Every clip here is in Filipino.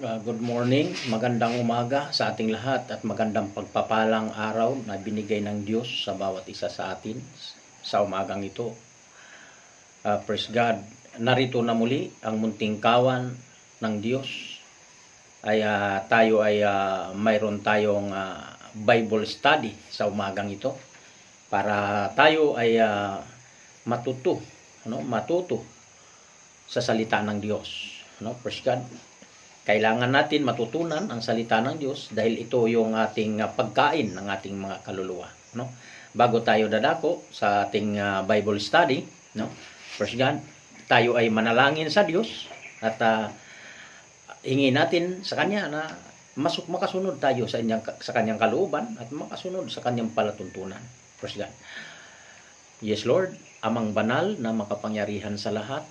Good morning, magandang umaga sa ating lahat at magandang pagpapalang araw na binigay ng Diyos sa bawat isa sa atin sa umagang ito. Praise God, narito na muli ang munting kawan ng Diyos. Tayo ay mayroon tayong Bible study sa umagang ito para tayo ay matuto sa salita ng Diyos. Praise God. Kailangan natin matutunan ang salita ng Diyos dahil ito yung ating pagkain ng ating mga kaluluwa. Bago tayo dadako sa ating Bible study, first God, tayo ay manalangin sa Diyos at hingin natin sa Kanya na makasunod tayo sa Kanyang kalooban at makasunod sa Kanyang palatuntunan. First God. Yes, Lord, Amang banal na makapangyarihan sa lahat,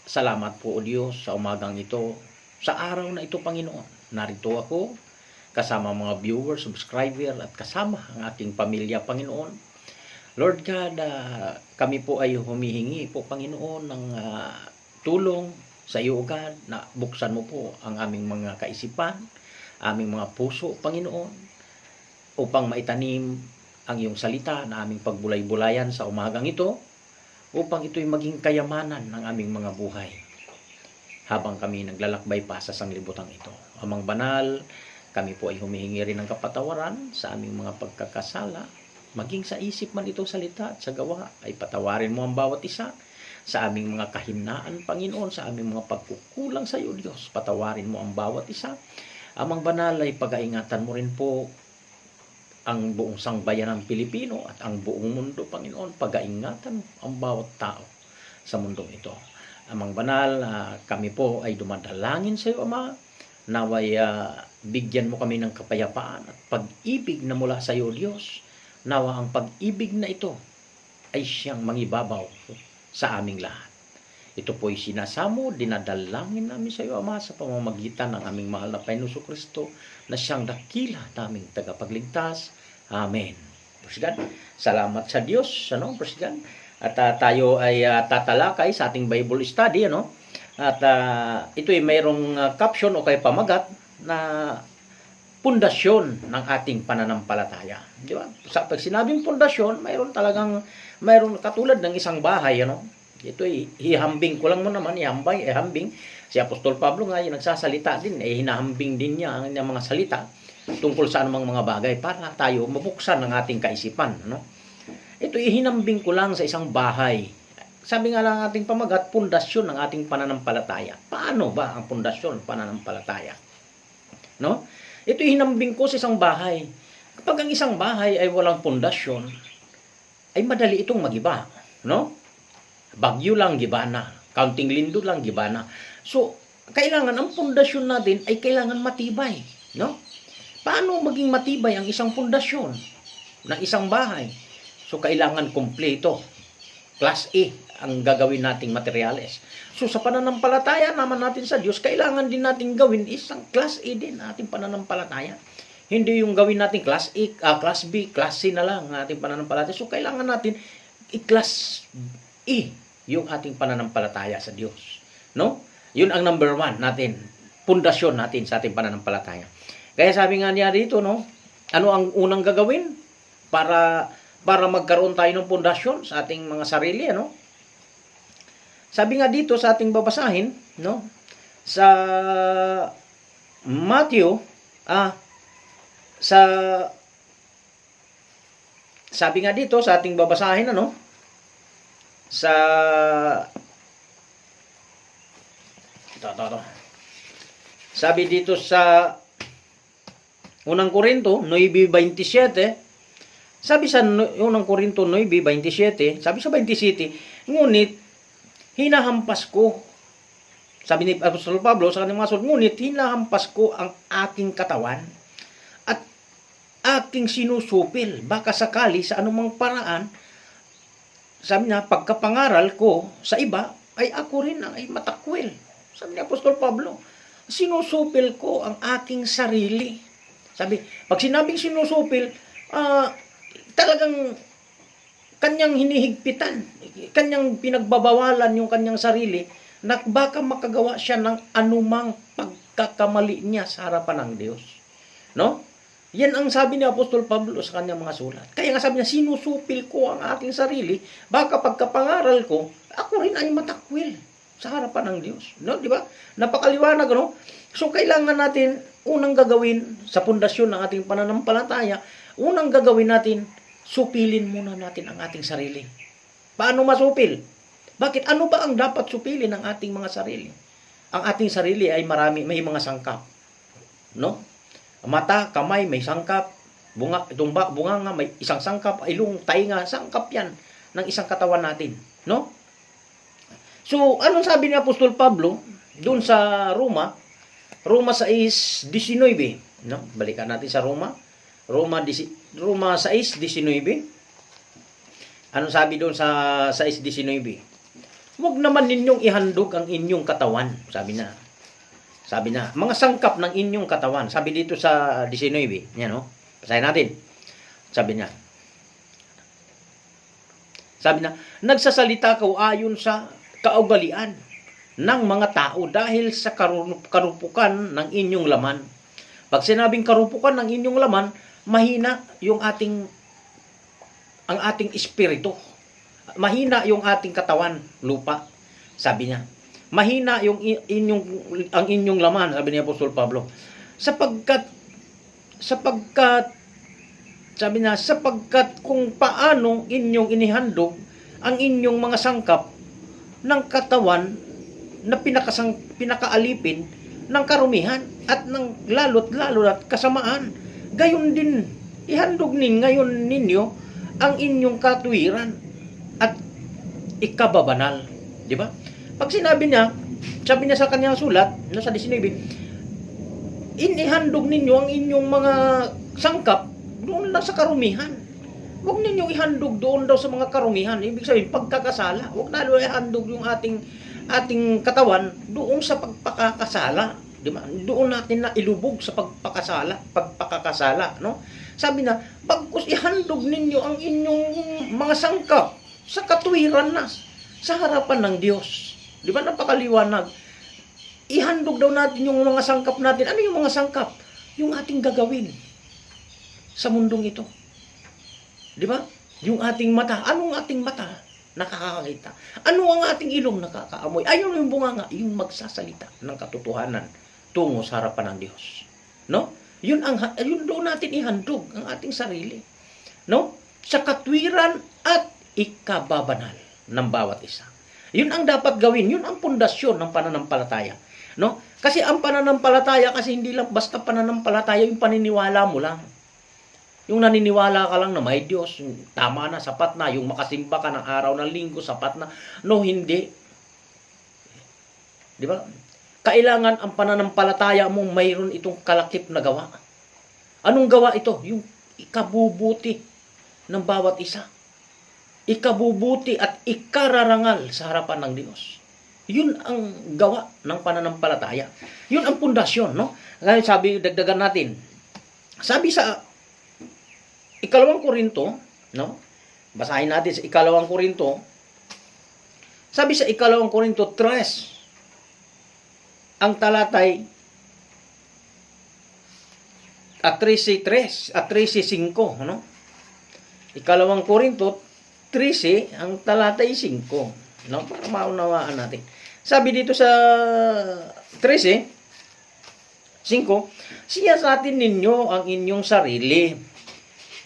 salamat po o Diyos sa umagang ito. Sa araw na ito, Panginoon, narito ako kasama mga viewers, subscriber at kasama ang ating pamilya, Panginoon. Lord God, kami po ay humihingi po, Panginoon, ng tulong sa iyo, God, na buksan mo po ang aming mga kaisipan, aming mga puso, Panginoon, upang maitanim ang iyong salita na aming pagbulay-bulayan sa umagang ito, upang ito'y maging kayamanan ng aming mga buhay habang kami naglalakbay pa sa sanglibutang ito. Amang banal, kami po ay humihingi rin ng kapatawaran sa aming mga pagkakasala, maging sa isip man ito salita at sa gawa, ay patawarin mo ang bawat isa sa aming mga kahinaan, Panginoon, sa aming mga pagkukulang sa iyo, Diyos. Patawarin mo ang bawat isa. Amang banal, ay pag-aingatan mo rin po ang buong sangbayan ng Pilipino at ang buong mundo, Panginoon. Pag-aingatan mo ang bawat tao sa mundong ito. Amang banal, kami po ay dumadalangin sa iyo, Ama, naway bigyan mo kami ng kapayapaan at pag-ibig na mula sa iyo, Diyos. Nawa ang pag-ibig na ito ay siyang mangibabaw sa aming lahat. Ito po ay sinasamo, dinadalangin namin sa iyo, Ama, sa pamamagitan ng aming mahal na Panginoon Kristo na siyang dakila naming tagapagligtas. Amen. Praise God. Salamat sa Diyos. Praise God. At tayo ay tatalakay sa ating Bible study, At ito ay mayroong caption o kay pamagat na pundasyon ng ating pananampalataya. Di ba? Pag sinabing pundasyon, mayroon katulad ng isang bahay, Ito ay ihambing ko lang mo naman, ihambing. Si Apostol Pablo nga yung nagsasalita din, hinahambing din niya ang mga salita tungkol sa anumang mga bagay para tayo mabuksan ng ating kaisipan, Ito ihinambing ko lang sa isang bahay. Sabi nga lang ating pamagat, pundasyon ng ating pananampalataya. Paano ba ang pundasyon ng pananampalataya? Ito ihinambing ko sa isang bahay. Kapag ang isang bahay ay walang pundasyon, ay madali itong magiba, Bagyo lang gibana, kaunting lindol lang gibana. So, kailangan ang pundasyon natin ay kailangan matibay, Paano maging matibay ang isang pundasyon ng isang bahay? So, kailangan kumpleto. Class A ang gagawin nating materyales. So, sa pananampalataya naman natin sa Diyos, kailangan din natin gawin isang Class A din ating pananampalataya. Hindi yung gawin natin Class A, Class B, Class C na lang ang ating pananampalataya. So, kailangan natin i-Class E yung ating pananampalataya sa Diyos. Yun ang number 1 natin. Pundasyon natin sa ating pananampalataya. Kaya sabi nga niya dito, ano ang unang gagawin para magkaroon tayo ng pundasyon sa ating mga sarili, Sabi nga dito sa ating babasahin, sa Matthew, sabi nga dito sa ating babasahin, sabi dito sa Unang Korinto 9:27, sabi sa Unang Korinto 9:27, sabi sa 27, ngunit hinahampas ko, sabi ni Apostol Pablo sa kanyang mga sulat, ngunit hinahampas ko ang aking katawan at aking sinusupil, baka sakali sa anumang paraan, sabi niya, pagkapangaral ko sa iba, ay ako rin ay matakwil. Sabi ni Apostol Pablo, sinusupil ko ang aking sarili. Sabi, pag sinabing sinusupil, talagang kanyang hinihigpitan, kanyang pinagbabawalan yung kanyang sarili, na baka makagawa siya ng anumang pagkakamali niya sa harapan ng Diyos. No? Yan ang sabi ni Apostol Pablo sa kanyang mga sulat. Kaya nga sabi niya, sinusupil ko ang aking sarili, baka pagkapangaral ko, ako rin ay matakwil sa harapan ng Diyos. No? Di ba? Napakaliwanag, no? So, kailangan natin, unang gagawin sa pundasyon ng ating pananampalataya, unang gagawin natin, supilin muna natin ang ating sarili. Paano masupil? Bakit? Ano ba ang dapat supilin ng ating mga sarili? Ang ating sarili ay may mga sangkap. No? Mata, kamay, may sangkap. Bunganga, may isang sangkap. Ilong, tainga, sangkap yan ng isang katawan natin. No? So, anong sabi ni Apostol Pablo doon sa Roma 6:19, no? Balikan natin sa Roma 6:19. Anong sabi doon sa 6:19? Huwag naman ninyong ihandog ang inyong katawan, sabi na. Mga sangkap ng inyong katawan. Sabi dito sa 19, yan, no? Basahin natin. Sabi na, nagsasalita ka ayon sa kaugalian ng mga tao dahil sa karupukan ng inyong laman. Pag sinabing karupukan ng inyong laman, mahina ang ating espiritu. Mahina yung ating katawan, lupa. Sabi niya, mahina ang inyong laman, sabi ni Apostol Pablo. Sapagkat kung paano inyong inihandog ang inyong mga sangkap ng katawan na pinakaalipin ng karumihan at ng lalo at kasamaan. Gayon din, ihandog ngayon ninyo ang inyong katuwiran at ikababanal. Di ba? Pag sabi niya sa kanyang sulat, nasa 19, inihandog ninyo ang inyong mga sangkap doon lang sa karumihan. Huwag ninyong ihandog doon daw sa mga karumihan. Ibig sabihin, pagkakasala. Huwag na ihandog yung ating katawan doon sa pagpakakasala. Di ba? Doon natin na ilubog sa pagpakakasala. No? Sabi na, pagkus ihandog ninyo ang inyong mga sangkap sa katuwiran na, sa harapan ng Diyos. Di ba? Napakaliwanag. Ihandog daw natin yung mga sangkap natin. Ano yung mga sangkap? Yung ating gagawin sa mundong ito. Di ba? Yung ating mata. Anong ating mata? Nakakakita. Ano ang ating ilong nakakaamoy? Ayun yung bunganga, yung magsasalita ng katotohanan tungo sa harapan ng Diyos. No? Yun doon natin ihandog ang ating sarili. No? Sa katwiran at ikababanal ng bawat isa. Yun ang dapat gawin. Yun ang pundasyon ng pananampalataya. No? Kasi ang pananampalataya, kasi hindi lang basta pananampalataya, yung paniniwala mo lang. Yung naniniwala ka lang na may Diyos, tama na, sapat na. Yung makasimba ka ng araw ng linggo, sapat na. No, hindi. Di ba? Kailangan ang pananampalataya mo mayroon itong kalakip na gawa. Anong gawa ito? Yung ikabubuti ng bawat isa. Ikabubuti at ikararangal sa harapan ng Diyos. Yun ang gawa ng pananampalataya. Yun ang pundasyon, no? Kaya sabi, dagdagan natin. Sabi sa Ikalawang Korinto, no? Basahin natin sa Ikalawang Korinto. Sabi sa Ikalawang Korinto 3, ang talatay at 13:5, ano? Ikalawang Korinto 13, ang talatay 5, no? Para maunawaan natin. Sabi dito sa 13:5, siyasatin ninyo ang inyong sarili.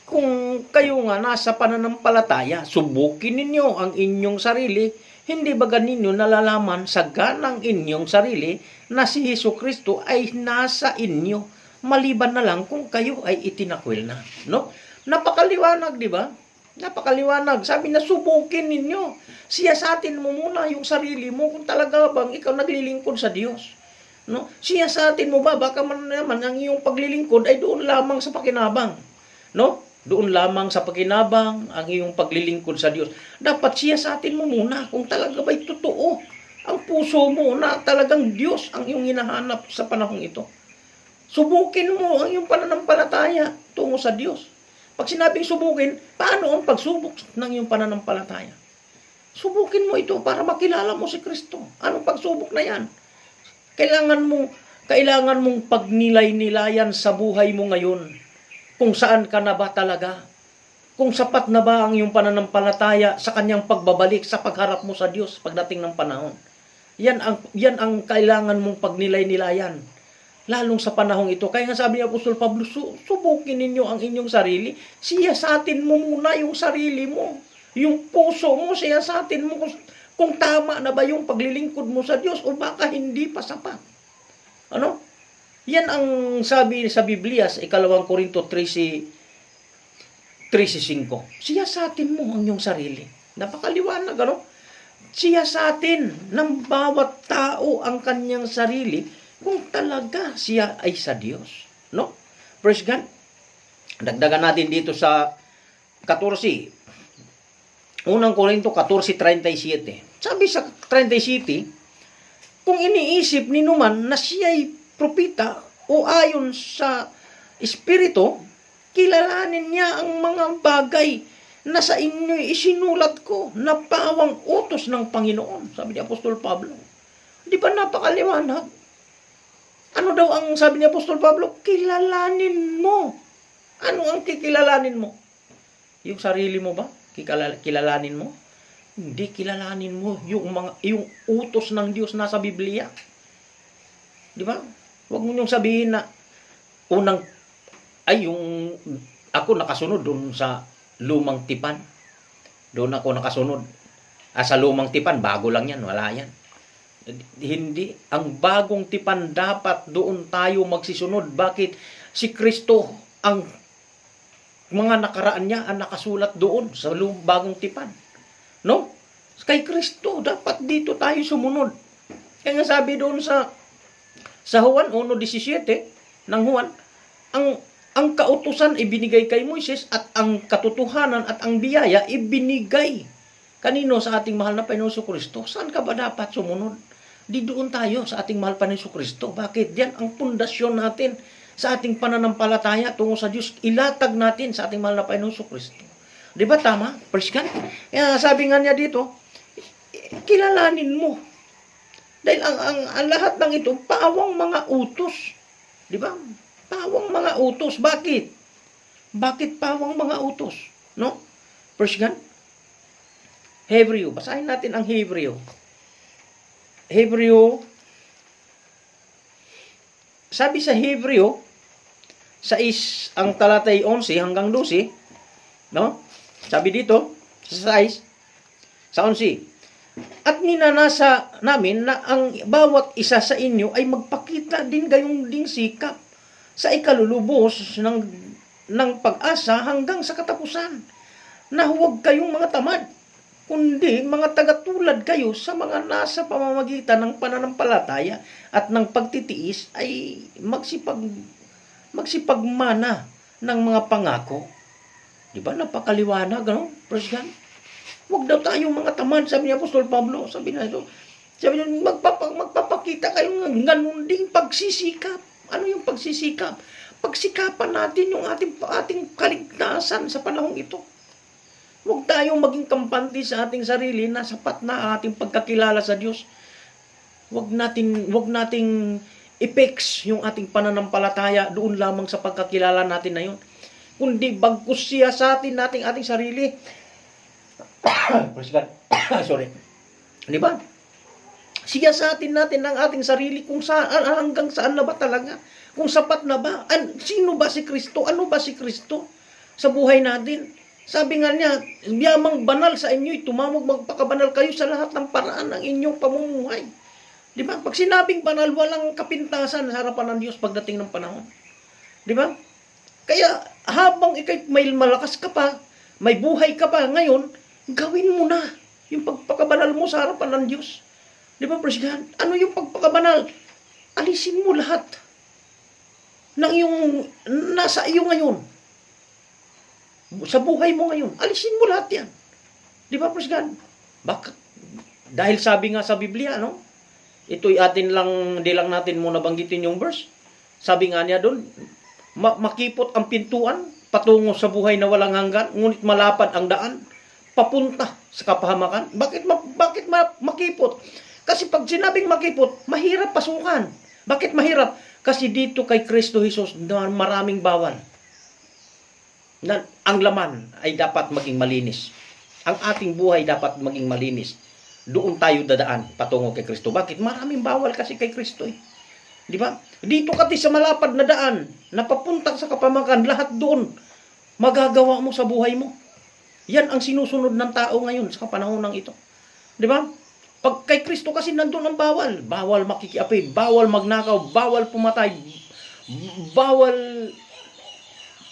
Kung kayo nga nasa pananampalataya, subukin ninyo ang inyong sarili, hindi ba ganinyo nalalaman sa ganang inyong sarili na si Jesucristo ay nasa inyo, maliban na lang kung kayo ay itinakwil na. No? Napakaliwanag, di ba? Napakaliwanag. Sabi na, subukin ninyo. Siyasatin mo muna yung sarili mo kung talaga bang ikaw naglilingkod sa Diyos. No? Siyasatin mo ba? Baka man naman ang iyong paglilingkod ay doon lamang sa pakinabang. No? Doon lamang sa pakinabang ang iyong paglilingkod sa Diyos. Dapat siyasatin mo muna kung talaga ba'y totoo ang puso mo na talagang Diyos ang iyong hinahanap sa panahong ito. Subukin mo ang iyong pananampalataya tungo sa Diyos. Pag sinabing subukin, paano ang pagsubok ng iyong pananampalataya? Subukin mo ito para makilala mo si Kristo. Anong pagsubok na yan? Kailangan Kailangan mong pagnilay-nilayan sa buhay mo ngayon kung saan ka na ba talaga. Kung sapat na ba ang iyong pananampalataya sa kanyang pagbabalik sa pagharap mo sa Diyos pagdating ng panahon. Yan ang kailangan mong pagnilay-nilayan. Lalong sa panahong ito. Kaya nga sabi ni Apostol Pablo, subukin ninyo ang inyong sarili. Siyasatin mo muna yung sarili mo. Yung puso mo, siyasatin mo kung tama na ba yung paglilingkod mo sa Diyos o baka hindi pa sapat. Ano? Yan ang sabi sa Biblia sa 2 Korinto 13:5. Siyasatin mo ang iyong sarili. Napakaliwanag, ano? Siyasatin ng bawat tao ang kanyang sarili kung talaga siya ay sa Diyos. No? Praise God. Dagdagan natin dito sa 14. 1 Korinto 14:37. Sabi sa 37, kung iniisip ni Numan na siya'y propita o ayon sa Espiritu, kilalanin niya ang mga bagay na sa inyo'y isinulat ko na pawang utos ng Panginoon. Sabi ni Apostol Pablo. Di ba napakaliwanag? Ano daw ang sabi ni Apostol Pablo? Kilalanin mo. Ano ang kikilalanin mo? Yung sarili mo ba? Kilalanin mo? Hindi, kilalanin mo yung utos ng Diyos nasa Biblia. Di ba? Huwag mo niyong sabihin na ako nakasunod doon sa lumang tipan. Doon ako nakasunod. Sa lumang tipan, bago lang yan, wala yan. Hindi. Ang bagong tipan dapat doon tayo magsisunod. Bakit? Si Kristo, ang mga nakaraan niya ang nakasulat doon sa bagong tipan. No? Kay Kristo, dapat dito tayo sumunod. Kaya nga sabi doon sa Juan 1:17 ng Juan, ang kautusan ibinigay kay Moises at ang katotohanan at ang biyaya ibinigay kanino sa ating mahal na Panginoon Kristo. Saan ka ba dapat sumunod? Di doon tayo sa ating mahal Panginoon Kristo. Bakit? Diyan ang pundasyon natin sa ating pananampalataya tungo sa Diyos. Ilatag natin sa ating mahal na Panginoon Kristo. Di ba tama? Praise God. Kaya sabi nga niya dito, kilalanin mo. Dahil ang lahat ng ito, pawang mga utos. Di ba? Pawang mga utos. Bakit? Bakit pawang mga utos? No? Praise God. Hebreo. Basahin natin ang Hebreo. Hebreo. Sabi sa Hebreo, ang talatay 11 hanggang 12, no? Sabi dito, sa 11, at ninanasa namin na ang bawat isa sa inyo ay magpakita din gayong ding sikap sa ikalulubos ng pag-asa hanggang sa katapusan, na huwag kayong mga tamad, kundi mga tagatulad kayo sa mga nasa pamamagitan ng pananampalataya at ng pagtitiis ay magsipagmana ng mga pangako. Di ba? Napakaliwanag, no? Praise God. Huwag daw tayong mga tamad, sabi ni Apostol Pablo. Sabi niya, magpapakita kayo ng ganun ding pagsisikap. Ano yung pagsisikap? Pagsikapan natin yung ating kaligtasan sa panahong ito. Huwag tayong maging kampante sa ating sarili na sapat na ang ating pagkakilala sa Diyos. Huwag nating i-fix yung ating pananampalataya doon lamang sa pagkakilala natin na yun. Kundi bagkus siyasatin natin ating sarili. Sorry. Di ba? Siyasatin natin ang ating sarili kung saan, hanggang saan na ba talaga? Kung sapat na ba? Sino ba si Kristo? Ano ba si Kristo sa buhay natin? Sabi nga niya, yamang banal sa inyo, tumamog magpakabanal kayo sa lahat ng paraan ng inyong pamumuhay. Di ba? Pag sinabing banal, walang kapintasan sa harapan ng Diyos pagdating ng panahon. Di ba? Kaya habang ikay may malakas ka pa, may buhay ka pa ngayon, gawin mo na yung pagpakabanal mo sa harapan ng Diyos. Di ba, praise God? Ano yung pagpakabanal? Alisin mo lahat ng yung nasa iyo ngayon. Sa buhay mo ngayon, alisin mo lahat yan. Di ba, praise God? Bakit? Dahil sabi nga sa Biblia, no? Ito'y atin lang, di lang natin muna banggitin yung verse. Sabi nga niya doon, makipot ang pintuan patungo sa buhay na walang hanggan, ngunit malapad ang daan papunta sa kapahamakan. Bakit makipot? Kasi pag sinabing makipot, mahirap pasukan. Bakit mahirap? Kasi dito kay Kristo Jesus na maraming bawal. Na ang laman ay dapat maging malinis. Ang ating buhay dapat maging malinis. Doon tayo dadaan patungo kay Kristo. Bakit? Maraming bawal kasi kay Kristo eh. Di ba? Dito kasi sa malapad na daan, na papunta sa kapamakan, lahat doon magagawa mo sa buhay mo. Yan ang sinusunod ng tao ngayon sa panahon ito. Di ba? Pag kay Kristo kasi nandun ang bawal. Bawal makikiapi, bawal magnakaw, bawal pumatay, bawal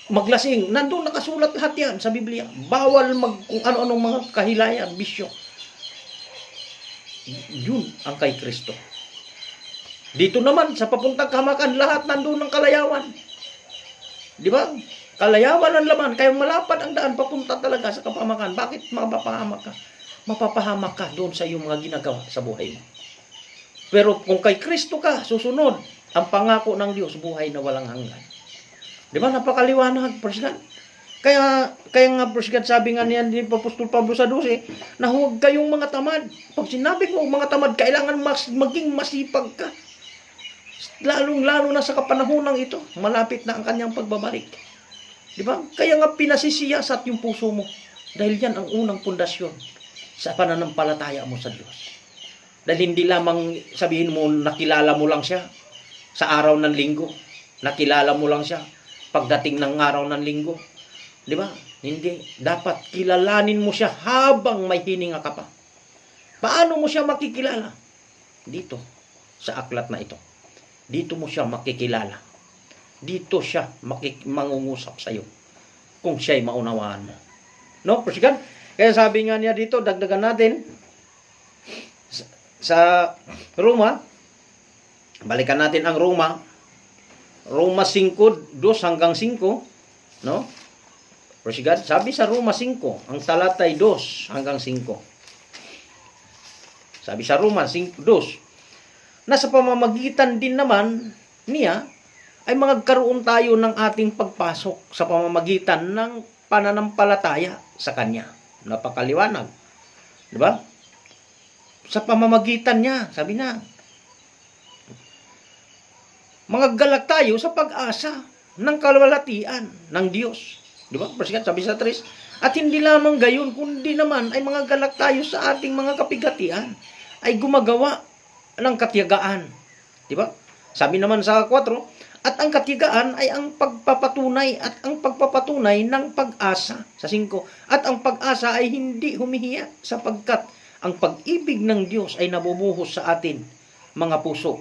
maglasing. Nandun nakasulat lahat yan sa Biblia. Bawal kung ano-anong mga kahilayan, bisyo. Yun ang kay Kristo. Dito naman, sa papuntang kamakan, lahat nandun ng kalayawan. Di ba? Kalayawan ang laman, kaya malapad ang daan, papunta talaga sa kapamakan. Bakit mapapahamak ka? Mapapahamak ka doon sa iyong mga ginagawa sa buhay mo. Pero kung kay Kristo ka, susunod, ang pangako ng Diyos, buhay na walang hanggan. Di ba? Napakaliwanag, President. Kaya nga, President, sabi nga niyan ni Apostol Pablo sa 12, na huwag kayong mga tamad. Pag sinabi ko mga tamad, kailangan maging masipag ka. Lalong-lalo na sa kapanahonang ito, malapit na ang kanyang pagbabalik. Di ba? Kaya nga pinasisiyasat yung puso mo. Dahil yan ang unang pundasyon sa pananampalataya mo sa Diyos. Dahil hindi lamang sabihin mo, nakilala mo lang siya sa araw ng linggo. Nakilala mo lang siya pagdating ng araw ng linggo. Di ba? Hindi. Dapat kilalanin mo siya habang may hininga ka pa. Paano mo siya makikilala? Dito, sa aklat na ito. Dito mo siya makikilala. Dito siya mangungusap sa iyo kung siya'y maunawaan mo. No? Persigan? Kaya sabi nga niya dito, dagdagan natin sa Roma. Balikan natin ang Roma. Roma 5, 2 hanggang 5. No? Persigan? Sabi sa Roma 5, ang talatay 2 hanggang 5. Sabi sa Roma 5, 2. Na sa pamamagitan din naman niya ay magkaroon tayo ng ating pagpasok sa pamamagitan ng pananampalataya sa Kanya. Napakaliwanag. Di ba? Sa pamamagitan niya, sabi na, magagalak tayo sa pag-asa ng kalwalatian ng Diyos. Di ba? Sabi sa 3, at hindi lamang gayon, kundi naman ay magagalak tayo sa ating mga kapigatian, ay gumagawa ng katiyagaan. Di ba? Sabi naman sa 4, at ang katiyagaan ay ang pagpapatunay at ang pagpapatunay ng pag-asa. Sa 5, at ang pag-asa ay hindi humihiya sapagkat ang pag-ibig ng Diyos ay nabubuhos sa atin, mga puso,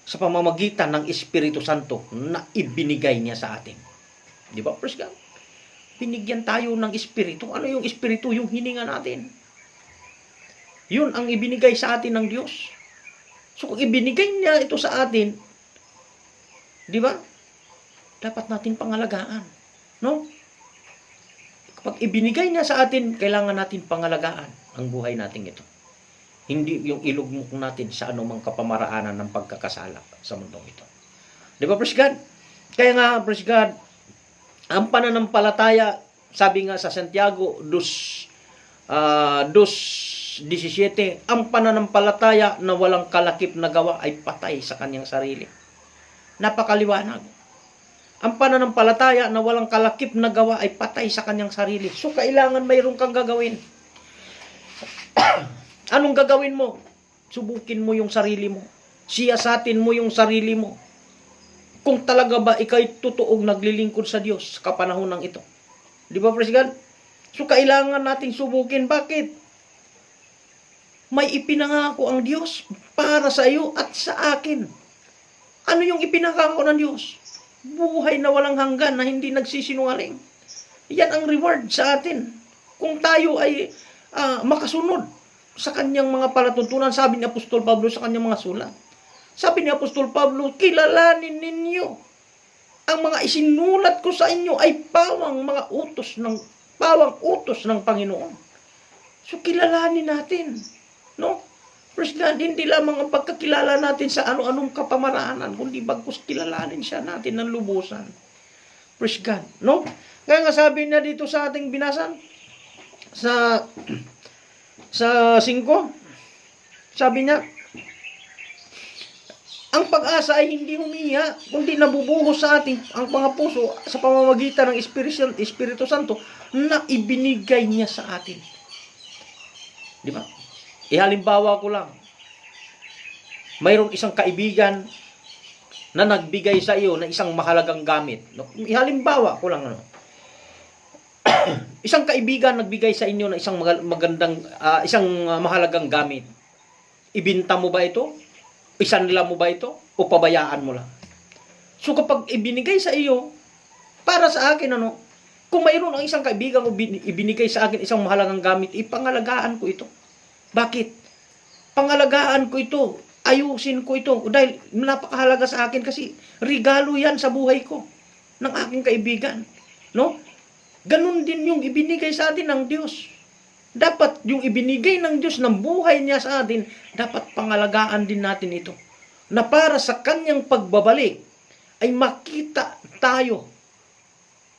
sa pamamagitan ng Espiritu Santo na ibinigay niya sa atin. Di ba? Praise God. Binigyan tayo ng Espiritu. Ano yung Espiritu? Yung hininga natin. Yun ang ibinigay sa atin ng Diyos. So kung ibinigay niya ito sa atin, di ba? Dapat natin pangalagaan. No? Kapag ibinigay niya sa atin, kailangan natin pangalagaan ang buhay natin ito. Hindi yung ilugmok natin sa anumang kapamaraanan ng pagkakasala sa mundong ito. Di ba, praise God? Kaya nga, praise God, ang pananampalataya, sabi nga sa Santiago 2:17, ang pananampalataya na walang kalakip na gawa ay patay sa kanyang sarili. Napakaliwanag. Ang pananampalataya na walang kalakip na gawa ay patay sa kanyang sarili. So, kailangan mayroon kang gagawin. Anong gagawin mo? Subukin mo yung sarili mo. Siyasatin mo yung sarili mo. Kung talaga ba ikaw'y totoong naglilingkod sa Diyos sa kapanahon ng ito. Di ba, praise God? So, kailangan nating subukin. Bakit? May ipinangako ang Diyos para sa iyo at sa akin. Ano yung ipinangako ng Diyos? Buhay na walang hanggan na hindi nagsisinungaling. Yan ang reward sa atin. Kung tayo ay makasunod sa kanyang mga palatuntunan, sabi ni Apostol Pablo sa kanyang mga sulat. Sabi ni Apostol Pablo, kilalanin ninyo ang mga isinulat ko sa inyo ay pawang utos ng Panginoon. So kilalanin natin, no? Praise God, hindi lamang ang pagkakilala natin sa ano-anong kapamaraanan, kundi bagkus kilalanin siya natin ng lubusan. Praise God, no? Kaya nga sabi niya dito sa ating binasan, sa 5, sabi niya, Ang pag-asa ay hindi humiya, kundi nabubuhos sa ating ang mga puso sa pamamagitan ng Espiritu Santo na ibinigay niya sa atin. Di ba? Ihalimbawa ko lang. Mayroong isang kaibigan na nagbigay sa iyo ng isang mahalagang gamit. Ihalimbawa ko lang. Isang kaibigan nagbigay sa inyo ng isang mahalagang gamit. Ibinta mo ba ito? Isanla mo ba ito? O pabayaan mo lang? So kapag ibinigay sa iyo, para sa akin, kung mayroon ang isang kaibigan ibinigay sa akin isang mahalagang gamit, ipangalagaan ko ito. Bakit? Pangalagaan ko ito. Ayusin ko ito. Dahil napakahalaga sa akin kasi regalo yan sa buhay ko ng aking kaibigan. No? Ganun din yung ibinigay sa atin ng Diyos. Dapat yung ibinigay ng Diyos ng buhay niya sa atin, dapat pangalagaan din natin ito. Na para sa kanyang pagbabalik, ay makita tayo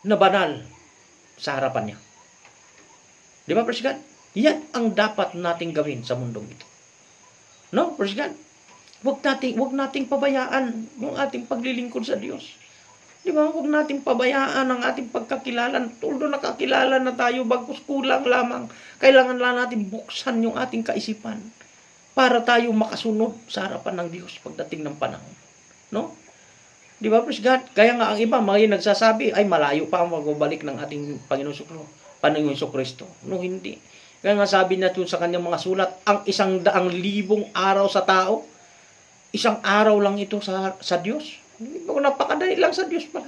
na banal sa harapan niya. Di ba, praise God? Yan ang dapat nating gawin sa mundong ito. No, praise God? Huwag nating pabayaan yung ating paglilingkod sa Diyos. Di ba? Huwag nating pabayaan ang ating pagkakilala. Tuldo nakakilala na tayo, bagkus kulang lamang. Kailangan lang natin buksan yung ating kaisipan para tayo makasunod sa harapan ng Diyos pagdating ng panahon. No? Di ba, praise God? Kaya nga ang iba, mga nagsasabi, ay malayo pa ang magbabalik ng ating Panginoong Kristo. No, hindi. Kaya nga sabi niya sa kanyang mga sulat, ang 100,000 araw sa tao, isang araw lang ito sa Diyos. Napakadali lang sa Diyos pala.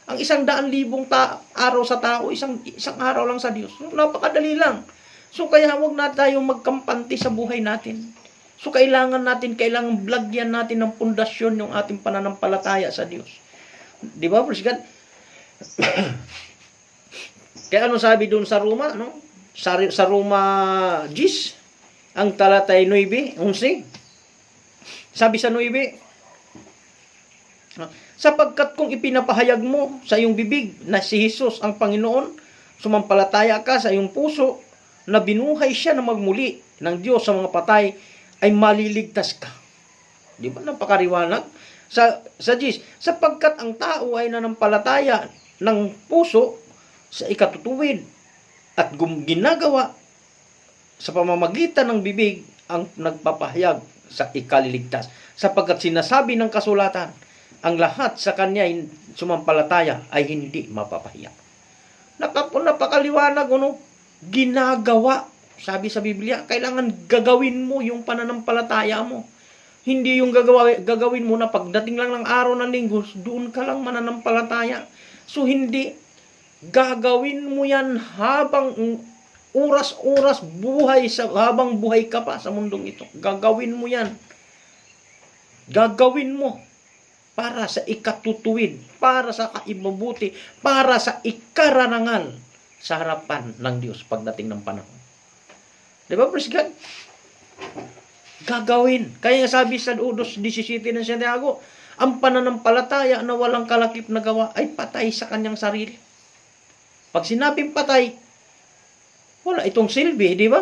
Ang 100,000 araw sa tao, isang araw lang sa Diyos. Napakadali lang. So kaya huwag na tayong magkampante sa buhay natin. So kailangan blagyan natin ng pundasyon yung ating pananampalataya sa Diyos. Di ba, praise God? Kaya ano sabi doon sa Roma, no? Sa Roma 10, ang talatay 9, 11. Sabi sa 9, sapagkat kung ipinapahayag mo sa iyong bibig na si Jesus ang Panginoon, sumampalataya ka sa iyong puso na binuhay siya na magmuli ng Diyos sa mga patay, ay maliligtas ka. Di ba? Napakariwanag. Sa 10, sapagkat ang tao ay nanampalataya ng puso sa ikatutuwid at ginagawa sa pamamagitan ng bibig ang nagpapahayag sa ikaliligtas. Sapagkat sinasabi ng kasulatan, ang lahat sa kanya sumampalataya ay hindi mapapahiya. Napakaliwanag, ginagawa. Sabi sa Biblia, kailangan gagawin mo yung pananampalataya mo. Hindi yung gagawin mo na pagdating lang ng araw ng linggo, doon ka lang mananampalataya. So hindi, gagawin mo yan habang oras-oras habang buhay ka pa sa mundong ito. Gagawin mo yan. Gagawin mo para sa ikatutuwid, para sa kaimabuti, para sa ikararangal sa harapan ng Diyos pagdating ng panahon. Di ba, praise God? Gagawin. Kaya sabi sa 2:17 ng Santiago, ang pananampalataya na walang kalakip na gawa ay patay sa kanyang sarili. Pag sinabing patay, wala itong silbi, di ba?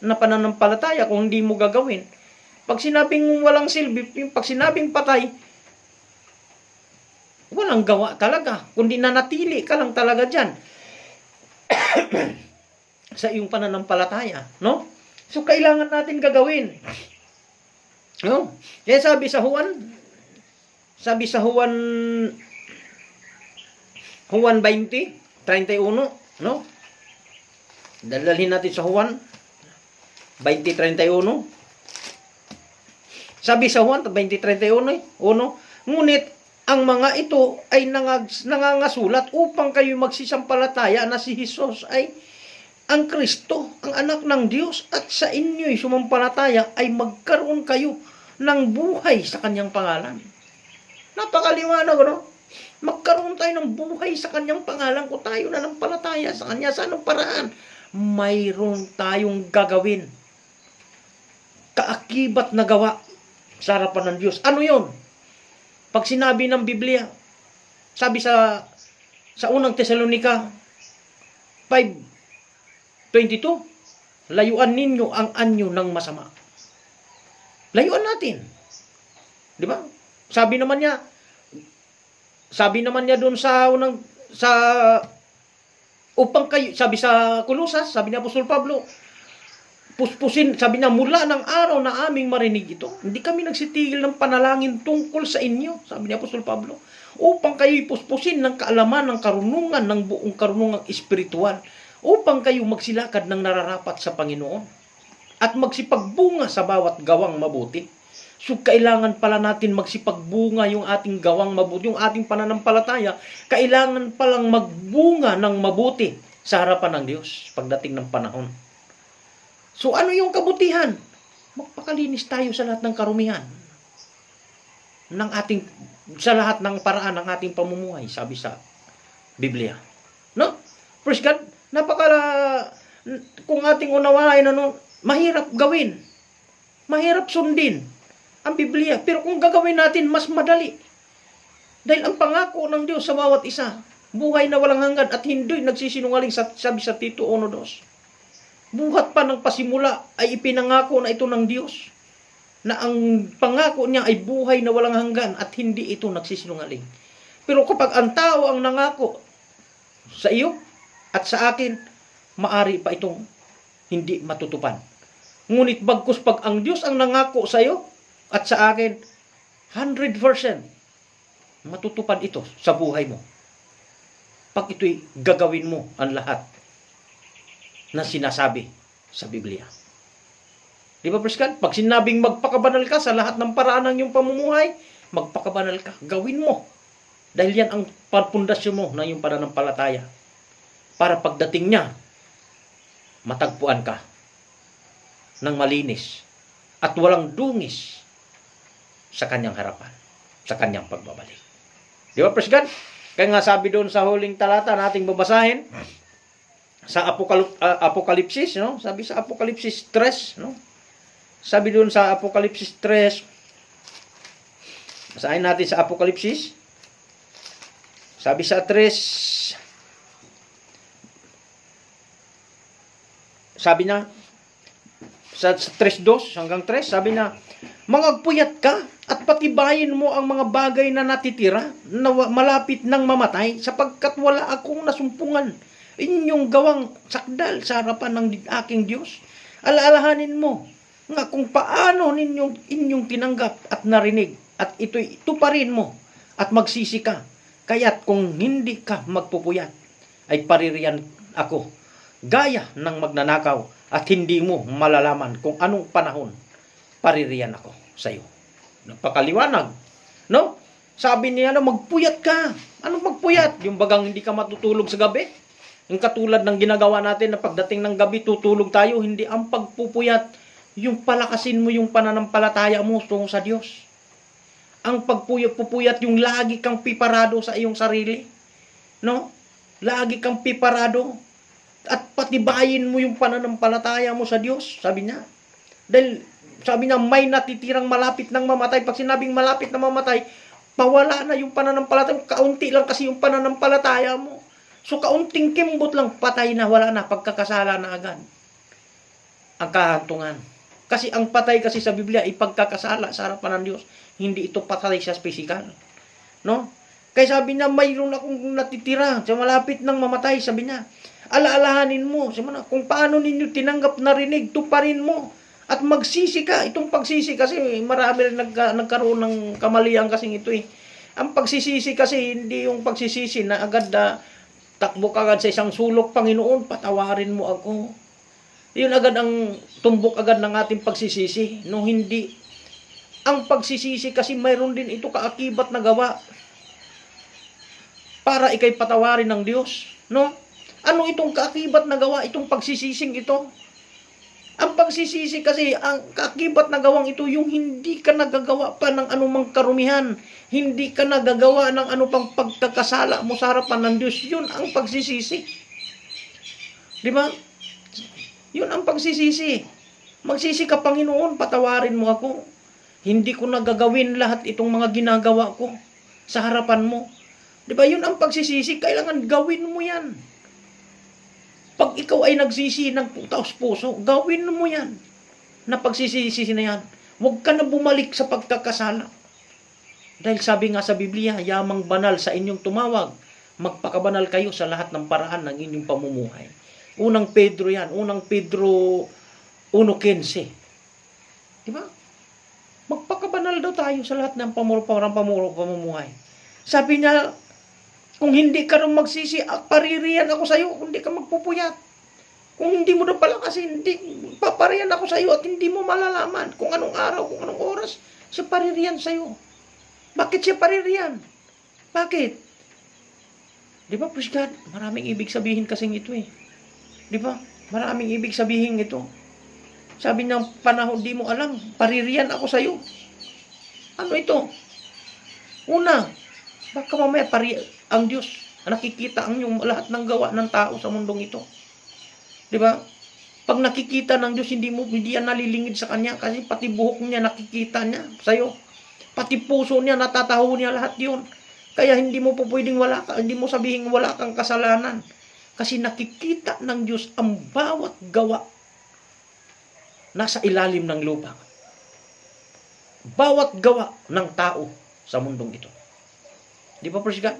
Na pananampalataya kung hindi mo gagawin. Pag sinabing walang silbi, pag sinabing patay, walang gawa talaga, kundi nanatili ka lang talaga dyan sa iyong pananampalataya, no? So, kailangan natin gagawin. No? Kaya sabi sa Juan 20:31, no? Dalhin natin sa Juan 20:31. Sabi sa Juan 20:31, ngunit ang mga ito ay nangangasulat upang kayo magsisampalataya na si Jesus ay ang Kristo, ang anak ng Diyos, at sa inyo'y sumampalataya ay magkaroon kayo ng buhay sa kanyang pangalan. Napakaliwanag, no? Magkaroon tayo ng buhay sa kanyang pangalan kung tayo nanampalataya sa kanya. Sa anong paraan? Mayroon tayong gagawin. Kaakibat na gawa sa harapan ng Diyos. Ano yon? Pag sinabi ng Biblia, sabi sa unang Tesalonika 5:22, layuan ninyo ang anyo ng masama. Layuan natin. Di ba? Sabi naman niya doon sa upang kayo, sabi sa Kolosas, sabi ni Apostol Pablo, puspusin, sabi niya, mula ng araw na aming marinig ito, hindi kami nagsitigil ng panalangin tungkol sa inyo, sabi ni Apostol Pablo, upang kayo puspusin ng kaalaman, ng karunungan, ng buong karunungang espiritual, upang kayo magsilakad ng nararapat sa Panginoon, at magsipagbunga sa bawat gawang mabuti. So, kailangan pala natin magsipagbunga yung ating gawang mabuti, yung ating pananampalataya, kailangan palang magbunga ng mabuti sa harapan ng Diyos pagdating ng panahon. So, ano yung kabutihan? Magpakalinis tayo sa lahat ng karumihan sa lahat ng paraan ng ating pamumuhay, sabi sa Biblia. No? Praise God, kung ating unawain, mahirap gawin, mahirap sundin ang Biblia. Pero kung gagawin natin, mas madali. Dahil ang pangako ng Diyos sa bawat isa, buhay na walang hanggan at hindi nagsisinungaling, sabi sa Tito 1:2. Buhat pa ng pasimula ay ipinangako na ito ng Diyos, na ang pangako niya ay buhay na walang hanggan at hindi ito nagsisinungaling. Pero kapag ang tao ang nangako sa iyo at sa akin, maari pa itong hindi matutupad. Ngunit bagkus pag ang Diyos ang nangako sa iyo at sa akin, 100% matutupad ito sa buhay mo. Pag ito'y gagawin mo ang lahat na sinasabi sa Biblia. Di ba, Priscan? Pag sinabing magpakabanal ka sa lahat ng paraan ng iyong pamumuhay, magpakabanal ka. Gawin mo. Dahil yan ang pundasyon mo ng iyong pananampalataya. Para pagdating niya, matagpuan ka ng malinis at walang dungis sa kanyang harapan, sa kanyang pagbabalik. Di ba, praise God? Kaya nga sabi doon sa huling talata nating babasahin, sa Apokalipsis, no? Sabi sa Apokalipsis 3, no? Sabi doon sa Apokalipsis 3, basahin natin sa Apokalipsis. Sabi sa 3, sabi na, sa 3:2 hanggang 3, sabi na, mangagpuyat ka at patibayin mo ang mga bagay na natitira na malapit ng mamatay, sapagkat wala akong nasumpungan inyong gawang sakdal sa harapan ng aking Diyos. Alaalahanin mo nga kung paano inyong tinanggap at narinig, at ito'y tuparin mo at magsisi ka. Kaya't kung hindi ka magpupuyat, ay paririyan ako gaya ng magnanakaw, at hindi mo malalaman kung anong panahon paririyan ako sa iyo. Nagpakaliwanag, no? Sabi niya, magpuyat ka. Anong magpuyat? Yung bagang hindi ka matutulog sa gabi? Yung katulad ng ginagawa natin na pagdating ng gabi, tutulog tayo. Hindi ang pagpupuyat, yung palakasin mo yung pananampalataya mo tungo sa Diyos. Ang pagpupuyat, yung lagi kang piparado sa iyong sarili. No? Lagi kang piparado. At patibayin mo yung pananampalataya mo sa Diyos, sabi niya. Dahil, sabi niya, may natitirang malapit ng mamatay. Pag sinabing malapit na mamatay, pawala na yung pananampalataya. Kaunti lang kasi yung pananampalataya mo. So, kaunting kimbot lang, patay na, wala na, pagkakasala na agad. Ang kahantungan. Kasi ang patay kasi sa Biblia, ipagkakasala sa harapan ng Diyos. Hindi ito patay sa physical. No? Kaya sabi niya, mayroon akong natitira sa malapit ng mamatay, sabi niya. Alaalahanin mo, kung paano ninyo tinanggap narinig, tuparin mo. At magsisi ka. Itong pagsisi kasi, marami rin nagkaroon ng kamalian kasing ito eh. Ang pagsisisi kasi, hindi yung pagsisisi na agad takbo ka agad sa isang sulok, Panginoon, patawarin mo ako. Yun agad ang tumbok agad ng ating pagsisisi. No, hindi. Ang pagsisisi kasi mayroon din ito kaakibat na gawa para ikay patawarin ng Diyos. No? Ano itong kaakibat na gawa, itong pagsisising ito? Ang pagsisisi kasi, ang kaakibat na gawang ito, yung hindi ka nagagawa pa ng anumang karumihan, hindi ka nagagawa ng anumang pagkakasala mo sa harapan ng Diyos, yun ang pagsisisi. Di ba? Yun ang pagsisisi. Magsisi ka, Panginoon, patawarin mo ako. Hindi ko nagagawin lahat itong mga ginagawa ko sa harapan mo. Di ba? Yun ang pagsisisi. Kailangan gawin mo yan. Pag ikaw ay nagsisi ng taos puso, gawin mo yan. Na pagsisisi na yan. Huwag ka na bumalik sa pagkakasala. Dahil sabi nga sa Biblia, yamang banal sa inyong tumawag, magpakabanal kayo sa lahat ng paraan ng inyong pamumuhay. Unang Pedro yan, unang Pedro 1:15. Diba? Magpakabanal daw tayo sa lahat ng pamumuhay. Sabi niya, kung hindi ka rin magsisi, paririyan ako sa iyo, kung hindi ka magpupuyat. Kung hindi mo na pala kasi, hindi, papariyan ako sa iyo at hindi mo malalaman kung anong araw, kung anong oras, siya paririyan sa iyo. Bakit siya paririyan? Bakit? Di ba, praise God? Maraming ibig sabihin kasing ito eh. Di ba? Maraming ibig sabihin ito. Sabi ng panahon, di mo alam, paririyan ako sa iyo. Ano ito? Una, baka mamaya ang Diyos nakikita ang yung lahat ng gawa ng tao sa mundong ito. Di ba? Pag nakikita ng Diyos, hindi yan nalilingid sa Kanya kasi pati buhok niya nakikita niya sa iyo. Pati puso niya, natataho niya lahat yun. Kaya hindi mo po pwedeng hindi mo sabihin wala kang kasalanan. Kasi nakikita ng Diyos ang bawat gawa nasa ilalim ng lupa. Bawat gawa ng tao sa mundong ito. Di ba, praise God?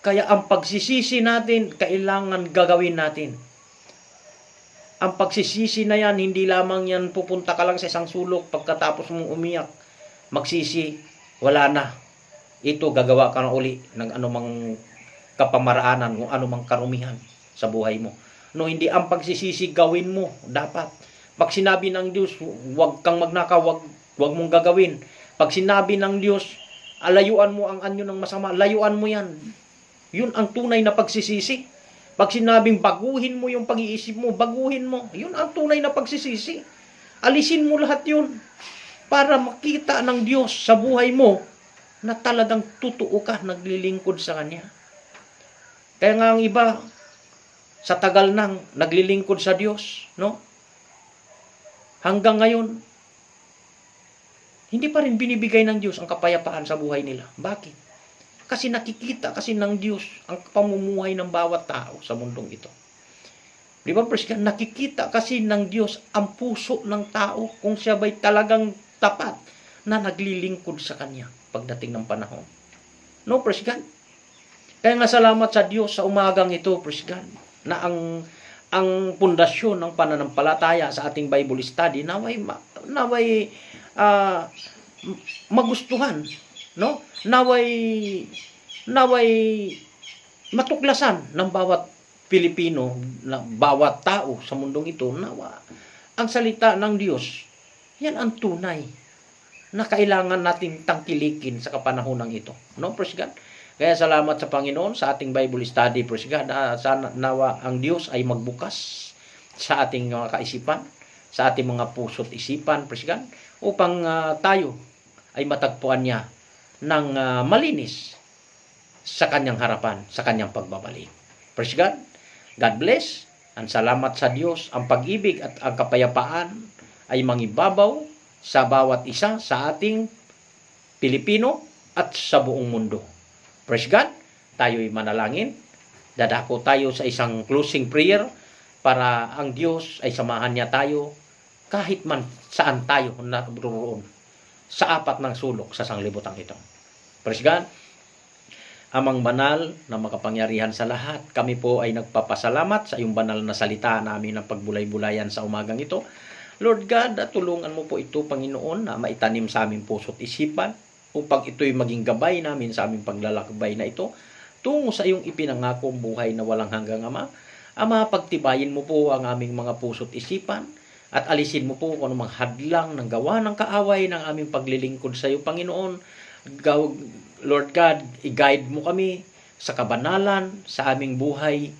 Kaya ang pagsisisi natin, kailangan gagawin natin. Ang pagsisisi na yan, hindi lamang yan pupunta ka lang sa isang sulok pagkatapos mong umiyak. Magsisi, wala na. Ito, gagawa ka na uli ng anumang kapamaraanan, kung anumang karumihan sa buhay mo. No, hindi ang pagsisisi gawin mo, dapat. Pag sinabi ng Diyos, huwag kang magnakaw, huwag mong gagawin. Pag sinabi ng Diyos, alayuan mo ang anyo ng masama, layuan mo yan. Yun ang tunay na pagsisisi. Pag sinabing baguhin mo yung pag-iisip mo, baguhin mo. Yun ang tunay na pagsisisi. Alisin mo lahat yun para makita ng Diyos sa buhay mo na talagang totoo ka, naglilingkod sa Kanya. Kaya nga ang iba, sa tagal nang naglilingkod sa Diyos, no? Hanggang ngayon, hindi pa rin binibigay ng Diyos ang kapayapaan sa buhay nila. Bakit? Kasi nakikita kasi ng Diyos ang pamumuhay ng bawat tao sa mundong ito. Di ba, Prisca? Nakikita kasi ng Diyos ang puso ng tao kung siya ba'y talagang tapat na naglilingkod sa Kanya pagdating ng panahon. No, Prisca? Kaya nga salamat sa Diyos sa umagang ito, Prisca, na ang pundasyon ng pananampalataya sa ating Bible study naway magustuhan, no? Naway matuklasan ng bawat Pilipino, na bawat tao sa mundong ito, nawa ang salita ng Diyos, yan ang tunay na kailangan nating tangkilikin sa kapanahonang ito. No, praise God? Kaya salamat sa Panginoon sa ating Bible study, praise God. Sana nawa ang Diyos ay magbukas sa ating mga kaisipan, sa ating mga puso't isipan, praise God, upang tayo ay matagpuan niya ng malinis sa Kanyang harapan, sa Kanyang pagbabalik. Praise God. God bless. Ang salamat sa Diyos, ang pag-ibig at ang kapayapaan ay mangibabaw sa bawat isa sa ating Pilipino at sa buong mundo. Praise God. Tayo'y manalangin. Dadako tayo sa isang closing prayer para ang Diyos ay samahan niya tayo kahit man saan tayo naroon sa apat ng sulok sa sanglibutan ito. Praise God. Amang banal na makapangyarihan sa lahat, kami po ay nagpapasalamat sa iyong banal na salita namin ng pagbulay-bulayan sa umagang ito. Lord God, tulungan mo po ito, Panginoon, na maitanim sa aming puso't isipan upang ito'y maging gabay namin sa aming paglalakbay na ito tungo sa iyong ipinangakong buhay na walang hanggang, Ama. Ama, pagtibayin mo po ang aming mga puso't isipan at alisin mo po kung anumang hadlang ng gawa ng kaaway ng aming paglilingkod sa iyo, Panginoon. Lord God, i-guide mo kami sa kabanalan, sa aming buhay,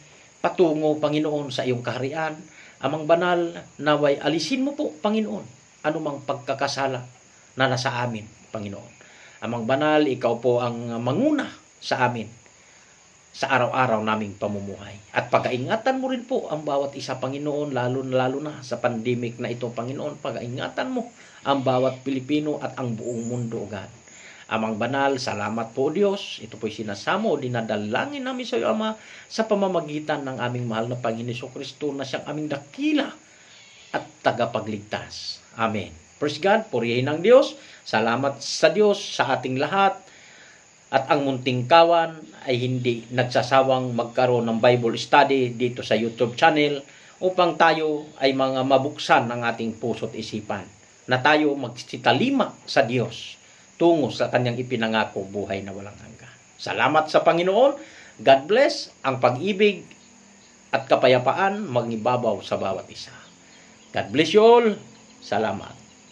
patungo, Panginoon, sa iyong kaharian. Amang banal, naway alisin mo po, Panginoon, anumang pagkakasala na nasa amin, Panginoon. Amang banal, ikaw po ang manguna sa amin sa araw-araw naming pamumuhay. At pag-aingatan mo rin po ang bawat isa, Panginoon, lalo na sa pandemic na ito, Panginoon. Pag-aingatan mo ang bawat Pilipino at ang buong mundo, God. Amang banal, salamat po, Diyos. Ito po'y sinasamo, dinadalangin namin sa iyo, Ama, sa pamamagitan ng aming mahal na Panginoon Kristo na siyang aming dakila at tagapagligtas. Amen. Praise God, purihin ng Diyos. Salamat sa Diyos sa ating lahat. At ang Munting Kawan ay hindi nagsasawang magkaroon ng Bible study dito sa YouTube channel upang tayo ay mga mabuksan ng ating puso't isipan na tayo magsitalima sa Diyos tungo sa kanyang ipinangako buhay na walang hanggan. Salamat sa Panginoon. God bless. Ang pag-ibig at kapayapaan mangibabaw sa bawat isa. God bless you all. Salamat.